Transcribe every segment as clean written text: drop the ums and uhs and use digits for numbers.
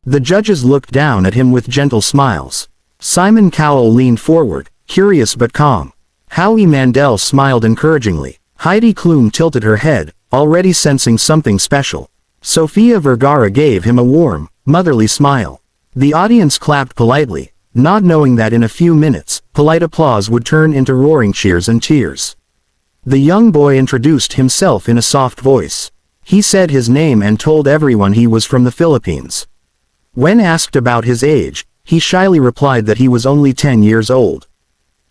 The judges looked down at him with gentle smiles. Simon Cowell leaned forward, curious but calm. Howie Mandel smiled encouragingly. Heidi Klum tilted her head, already sensing something special. Sofia Vergara gave him a warm, motherly smile. The audience clapped politely, not knowing that in a few minutes, polite applause would turn into roaring cheers and tears. The young boy introduced himself in a soft voice. He said his name and told everyone he was from the Philippines. When asked about his age, he shyly replied that he was only 10 years old.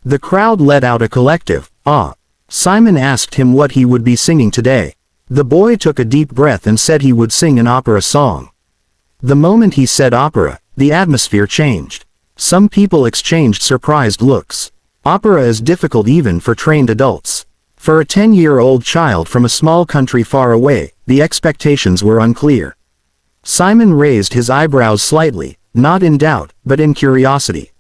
The crowd let out a collective, "Ah." Simon asked him what he would be singing today. The boy took a deep breath and said he would sing an opera song. The moment he said opera, the atmosphere changed. Some people exchanged surprised looks. Opera is difficult even for trained adults. For a 10-year-old child from a small country far away, the expectations were unclear. Simon raised his eyebrows slightly, not in doubt, but in curiosity.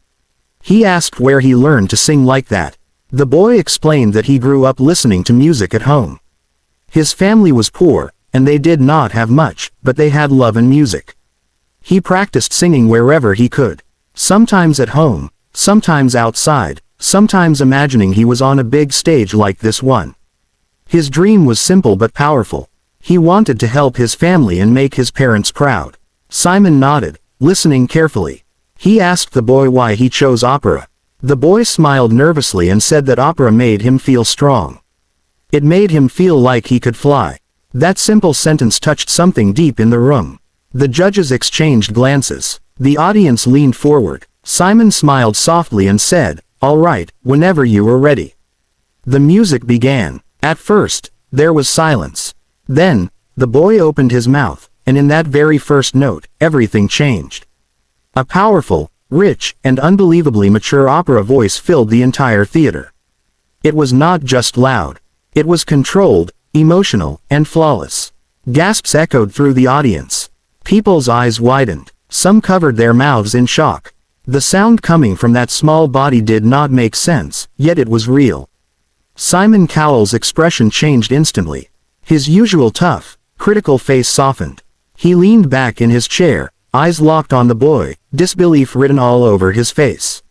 He asked where he learned to sing like that. The boy explained that he grew up listening to music at home. His family was poor, and they did not have much, but they had love in music. He practiced singing wherever he could. Sometimes at home, sometimes outside, sometimes imagining he was on a big stage like this one. His dream was simple but powerful. He wanted to help his family and make his parents proud. Simon nodded, listening carefully. He asked the boy why he chose opera. The boy smiled nervously and said that opera made him feel strong. It made him feel like he could fly. That simple sentence touched something deep in the room. The judges exchanged glances. The audience leaned forward. Simon smiled softly and said, "All right, whenever you are ready." The music began. At first, there was silence. Then, the boy opened his mouth, and in that very first note, everything changed. A powerful, rich, and unbelievably mature opera voice filled the entire theater. It was not just loud. It was controlled, emotional, and flawless. Gasps echoed through the audience. People's eyes widened. Some covered their mouths in shock. The sound coming from that small body did not make sense, yet it was real. Simon Cowell's expression changed instantly. His usual tough, critical face softened. He leaned back in his chair, eyes locked on the boy, disbelief written all over his face.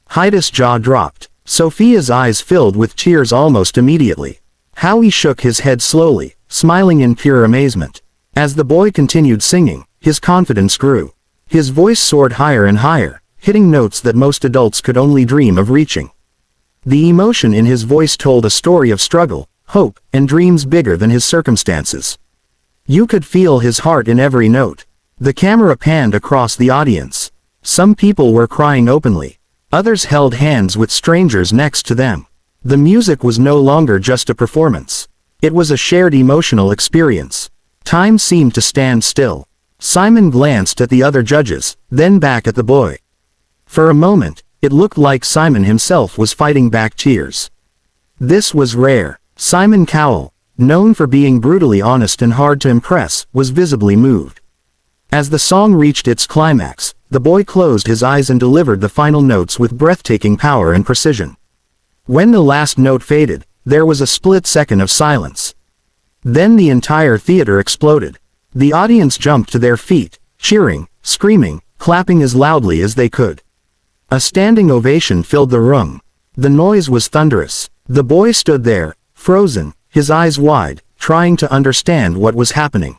Heidi's jaw dropped. Sophia's eyes filled with tears almost immediately. Howie shook his head slowly, smiling in pure amazement. As the boy continued singing, his confidence grew. His voice soared higher and higher, hitting notes that most adults could only dream of reaching. The emotion in his voice told a story of struggle, hope, and dreams bigger than his circumstances. You could feel his heart in every note. The camera panned across the audience. Some people were crying openly. Others held hands with strangers next to them. The music was no longer just a performance. It was a shared emotional experience. Time seemed to stand still. Simon glanced at the other judges, then back at the boy. For a moment, it looked like Simon himself was fighting back tears. This was rare. Simon Cowell, known for being brutally honest and hard to impress, was visibly moved. As the song reached its climax, the boy closed his eyes and delivered the final notes with breathtaking power and precision. When the last note faded, there was a split second of silence. Then the entire theater exploded. The audience jumped to their feet, cheering, screaming, clapping as loudly as they could. A standing ovation filled the room. The noise was thunderous. The boy stood there, frozen, his eyes wide, trying to understand what was happening.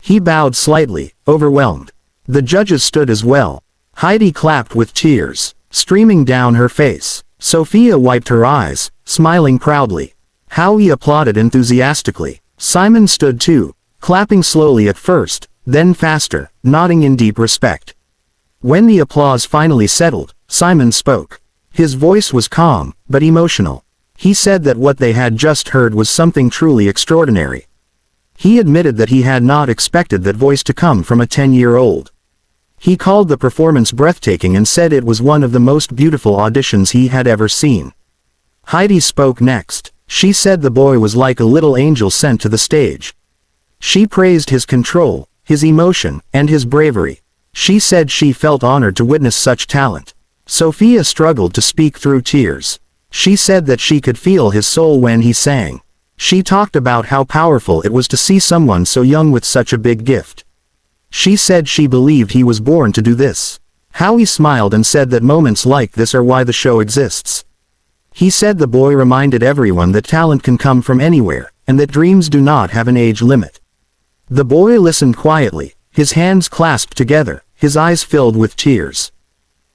He bowed slightly, overwhelmed. The judges stood as well. Heidi clapped with tears streaming down her face. Sophia wiped her eyes, smiling proudly. Howie applauded enthusiastically. Simon stood too, clapping slowly at first, then faster, nodding in deep respect. When the applause finally settled, Simon spoke. His voice was calm, but emotional. He said that what they had just heard was something truly extraordinary. He admitted that he had not expected that voice to come from a 10-year-old. He called the performance breathtaking and said it was one of the most beautiful auditions he had ever seen. Heidi spoke next. She said the boy was like a little angel sent to the stage. She praised his control, his emotion, and his bravery. She said she felt honored to witness such talent. Sophia struggled to speak through tears. She said that she could feel his soul when he sang. She talked about how powerful it was to see someone so young with such a big gift. She said she believed he was born to do this. Howie smiled and said that moments like this are why the show exists. He said the boy reminded everyone that talent can come from anywhere, and that dreams do not have an age limit. The boy listened quietly, his hands clasped together, his eyes filled with tears.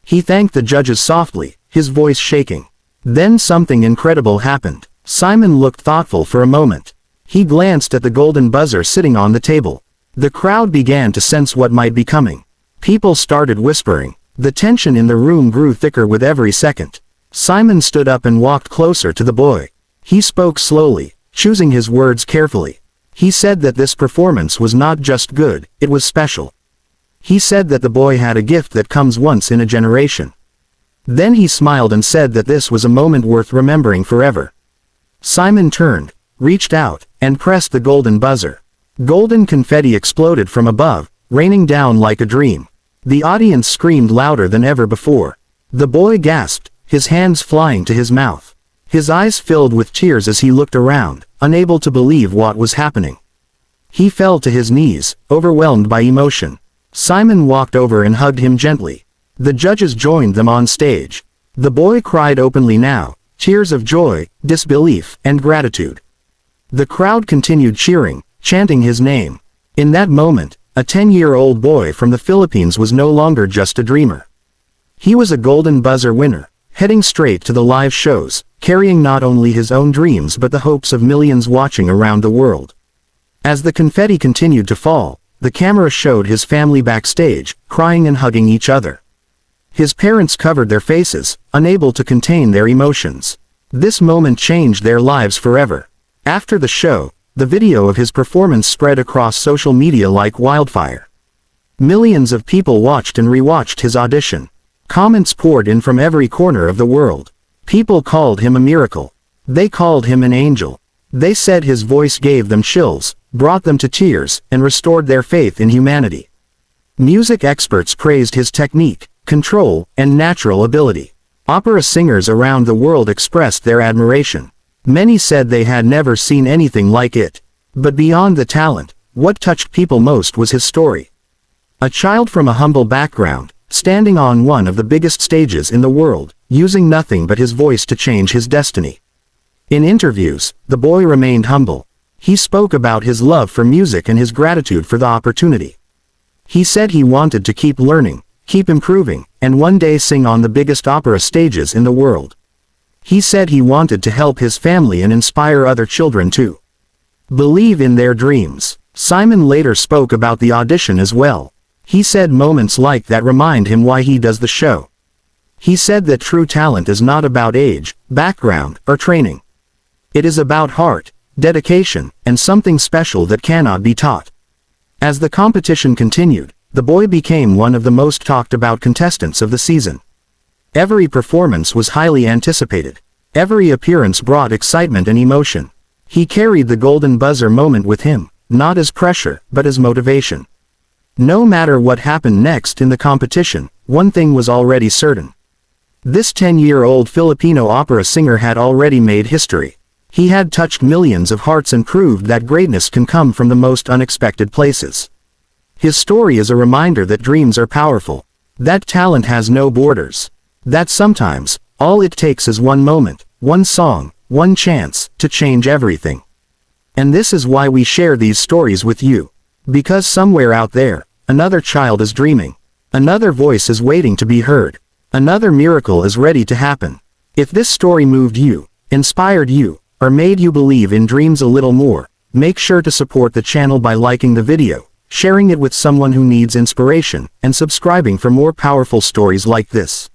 He thanked the judges softly, his voice shaking. Then something incredible happened. Simon looked thoughtful for a moment. He glanced at the golden buzzer sitting on the table. The crowd began to sense what might be coming. People started whispering. The tension in the room grew thicker with every second. Simon stood up and walked closer to the boy. He spoke slowly, choosing his words carefully. He said that this performance was not just good, it was special. He said that the boy had a gift that comes once in a generation. Then he smiled and said that this was a moment worth remembering forever. Simon turned, reached out, and pressed the golden buzzer. Golden confetti exploded from above, raining down like a dream. The audience screamed louder than ever before. The boy gasped, his hands flying to his mouth. His eyes filled with tears as he looked around, unable to believe what was happening. He fell to his knees, overwhelmed by emotion. Simon walked over and hugged him gently. The judges joined them on stage. The boy cried openly now, tears of joy, disbelief, and gratitude. The crowd continued cheering, chanting his name. In that moment, a 10-year-old boy from the Philippines was no longer just a dreamer. He was a golden buzzer winner, heading straight to the live shows, carrying not only his own dreams but the hopes of millions watching around the world. As the confetti continued to fall, the camera showed his family backstage, crying and hugging each other. His parents covered their faces, unable to contain their emotions. This moment changed their lives forever. After the show, the video of his performance spread across social media like wildfire. Millions of people watched and rewatched his audition. Comments poured in from every corner of the world. People called him a miracle. They called him an angel. They said his voice gave them chills, brought them to tears, and restored their faith in humanity. Music experts praised his technique, control, and natural ability. Opera singers around the world expressed their admiration. Many said they had never seen anything like it. But beyond the talent, what touched people most was his story. A child from a humble background, standing on one of the biggest stages in the world, using nothing but his voice to change his destiny. In interviews, the boy remained humble. He spoke about his love for music and his gratitude for the opportunity. He said he wanted to keep learning, keep improving, and one day sing on the biggest opera stages in the world. He said he wanted to help his family and inspire other children to believe in their dreams. Simon later spoke about the audition as well. He said moments like that remind him why he does the show. He said that true talent is not about age, background, or training. It is about heart, dedication, and something special that cannot be taught. As the competition continued, the boy became one of the most talked about contestants of the season. Every performance was highly anticipated. Every appearance brought excitement and emotion. He carried the golden buzzer moment with him, not as pressure, but as motivation. No matter what happened next in the competition, one thing was already certain. This 10-year-old Filipino opera singer had already made history. He had touched millions of hearts and proved that greatness can come from the most unexpected places. His story is a reminder that dreams are powerful, that talent has no borders, that sometimes, all it takes is one moment, one song, one chance, to change everything. And this is why we share these stories with you. Because somewhere out there, another child is dreaming. Another voice is waiting to be heard. Another miracle is ready to happen. If this story moved you, inspired you, or made you believe in dreams a little more, make sure to support the channel by liking the video, sharing it with someone who needs inspiration, and subscribing for more powerful stories like this.